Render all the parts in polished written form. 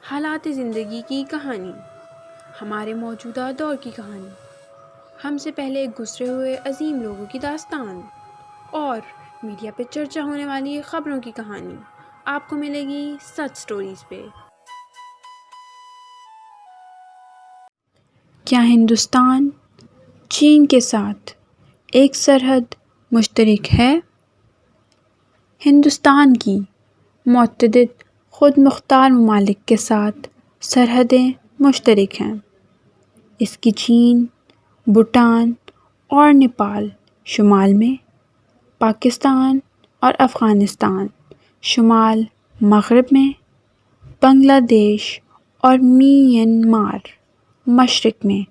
حالات زندگی کی کہانی، ہمارے موجودہ دور کی کہانی، ہم سے پہلے گزرے ہوئے عظیم لوگوں کی داستان اور میڈیا پہ چرچا ہونے والی خبروں کی کہانی آپ کو ملے گی سچ سٹوریز پہ۔ کیا ہندوستان چین کے ساتھ ایک سرحد مشترک ہے؟ ہندوستان کی متعدد خود مختار ممالک کے ساتھ سرحدیں مشترک ہیں۔ اس کی چین، بھوٹان اور نیپال شمال میں، پاکستان اور افغانستان شمال مغرب میں، بنگلہ دیش اور میانمار مشرق میں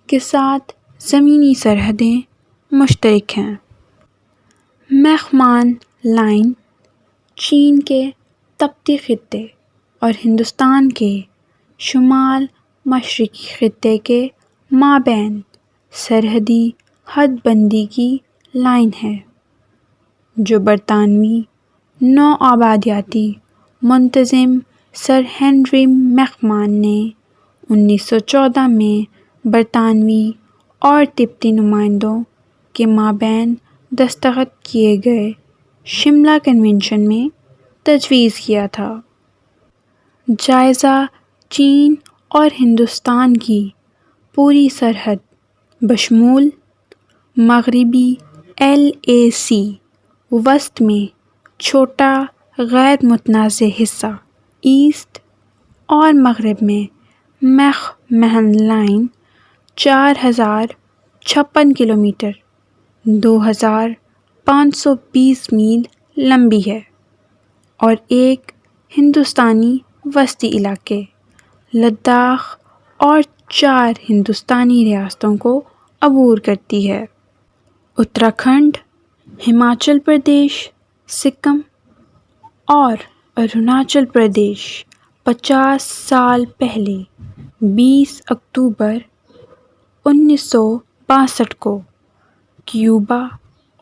کے ساتھ زمینی سرحدیں مشترک ہیں۔ میخمان لائن چین کے تبتی خطے اور ہندوستان کے شمال مشرقی خطے کے مابین سرحدی حد بندی کی لائن ہے، جو برطانوی نوآبادیاتی منتظم سر ہنری میخمان نے 1914 میں برطانوی اور تبتی نمائندوں کے مابین دستخط کیے گئے شملہ کنونشن میں تجویز کیا تھا۔ جائزہ چین اور ہندوستان کی پوری سرحد بشمول مغربی LAC، وسط میں چھوٹا غیر متنازع حصہ ایسٹ اور مغرب میں میخمہن لائن 4056 کلومیٹر 2520 میل لمبی ہے اور ایک ہندوستانی وسطی علاقے لداخ اور 4 ہندوستانی ریاستوں کو عبور کرتی ہے۔ اتراکھنڈ، ہماچل پردیش، سکم اور اروناچل پردیش 50 سال پہلے 20 اکتوبر 1962 کو کیوبا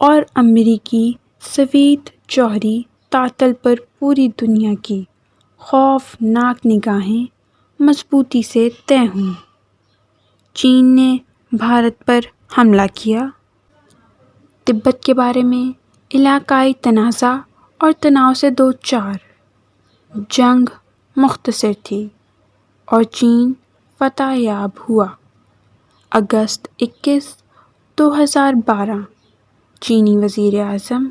اور امریکی سوویت جوہری تعطل پر پوری دنیا کی خوفناک نگاہیں مضبوطی سے طے ہوئیں۔ چین نے بھارت پر حملہ کیا۔ تبت کے بارے میں علاقائی تنازع اور تناؤ سے دوچار، جنگ مختصر تھی اور چین فتح یاب ہوا۔ اگست 21، 2012 چینی وزیر اعظم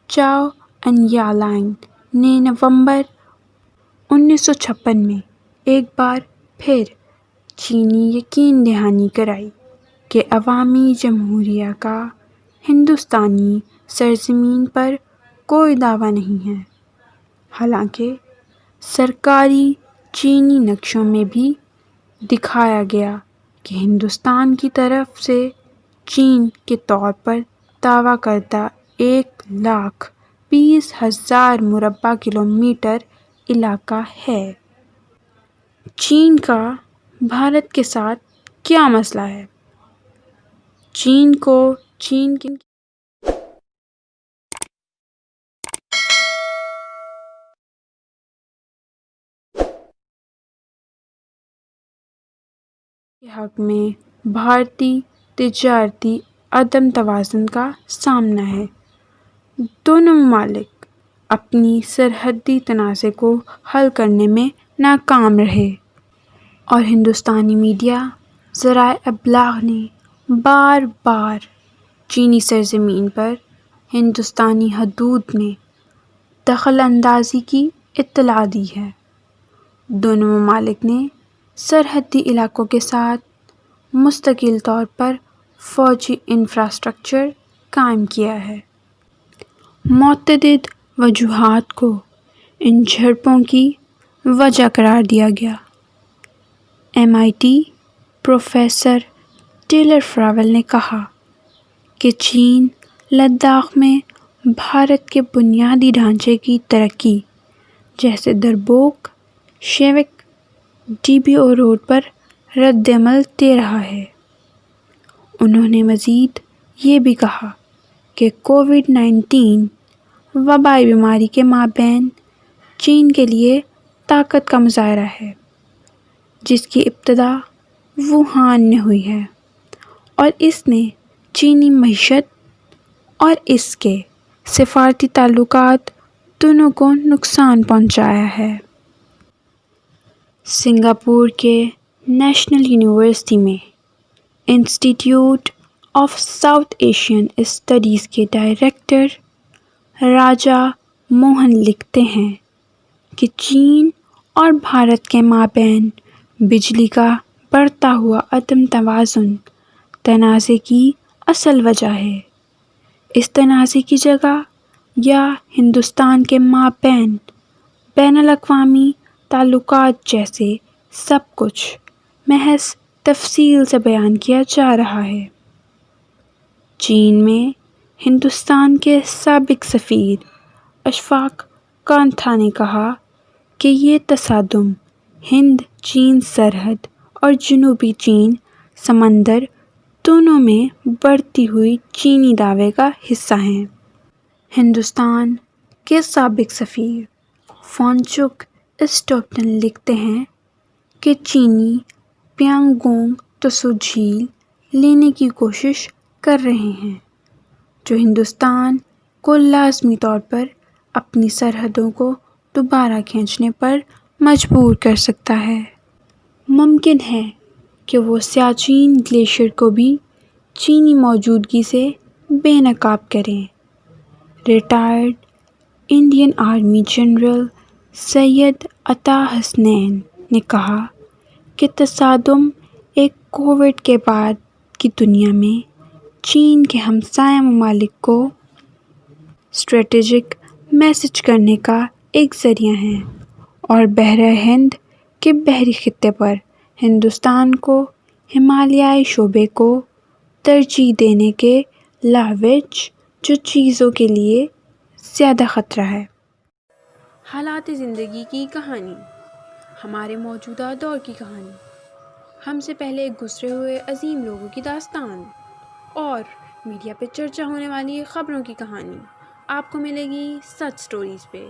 چاؤ انیالانگ نے نومبر 1956 میں ایک بار پھر چینی یقین دہانی کرائی کہ عوامی جمہوریہ کا ہندوستانی سرزمین پر کوئی دعویٰ نہیں ہے، حالانکہ سرکاری چینی نقشوں میں بھی دکھایا گیا کہ ہندوستان کی طرف سے چین کے طور پر دعویٰ کردہ 1,20,000 مربع کلومیٹر علاقہ ہے۔ چین کا بھارت کے ساتھ کیا مسئلہ ہے؟ چین کو چین کے حق میں بھارتی تجارتی عدم توازن کا سامنا ہے۔ دونوں ممالک اپنی سرحدی تنازع کو حل کرنے میں ناکام رہے اور ہندوستانی میڈیا، ذرائع ابلاغ نے بار بار چینی سرزمین پر ہندوستانی حدود میں دخل اندازی کی اطلاع دی ہے۔ دونوں ممالک نے سرحدی علاقوں کے ساتھ مستقل طور پر فوجی انفراسٹرکچر قائم کیا ہے۔ متعدد وجوہات کو ان جھڑپوں کی وجہ قرار دیا گیا۔ MIT پروفیسر ٹیلر فراول نے کہا کہ چین لداخ میں بھارت کے بنیادی ڈھانچے کی ترقی جیسے دربوک، شیوک، DBO روڈ پر رد عمل دے رہا ہے۔ انہوں نے مزید یہ بھی کہا کہ کووڈ-19 وبائی بیماری کے مابین چین کے لیے طاقت کا مظاہرہ ہے۔ جس کی ابتدا ووہان میں ہوئی ہے اور اس نے چینی معیشت اور اس کے سفارتی تعلقات دونوں کو نقصان پہنچایا ہے۔ سنگاپور کے نیشنل یونیورسٹی میں انسٹی ٹیوٹ آف ساؤتھ ایشین اسٹڈیز کے ڈائریکٹر راجا موہن لکھتے ہیں کہ چین اور بھارت کے مابین بجلی کا بڑھتا ہوا عدم توازن تنازع کی اصل وجہ ہے۔ اس تنازع کی جگہ یا ہندوستان کے مابین بین الاقوامی تعلقات جیسے سب کچھ محض تفصیل سے بیان کیا جا رہا ہے۔ چین میں ہندوستان کے سابق سفیر اشفاق کانتھا نے کہا کہ یہ تصادم ہند چین سرحد اور جنوبی چین سمندر دونوں میں بڑھتی ہوئی چینی دعوے کا حصہ ہیں۔ ہندوستان کے سابق سفیر فونچک اسٹوپٹن لکھتے ہیں کہ چینی پیانگونگ تسو جھیل لینے کی کوشش کر رہے ہیں، جو ہندوستان کو لازمی طور پر اپنی سرحدوں کو دوبارہ کھینچنے پر مجبور کر سکتا ہے۔ ممکن ہے کہ وہ سیاچن گلیشیئر کو بھی چینی موجودگی سے بے نقاب کریں۔ ریٹائرڈ انڈین آرمی جنرل سید عطا حسنین نے کہا کہ تصادم ایک کووڈ کے بعد کی دنیا میں چین کے ہمسایہ ممالک کو اسٹریٹجک میسج کرنے کا ایک ذریعہ ہے اور بحیرہ ہند کے بحری خطے پر ہندوستان کو ہمالیائی شعبے کو ترجیح دینے کے علاوہ جو چیزوں کے لیے زیادہ خطرہ ہے۔ حالات زندگی کی کہانی، ہمارے موجودہ دور کی کہانی، ہم سے پہلے گزرے ہوئے عظیم لوگوں کی داستان اور میڈیا پہ چرچا ہونے والی خبروں کی کہانی آپ کو ملے گی سچ سٹوریز پہ۔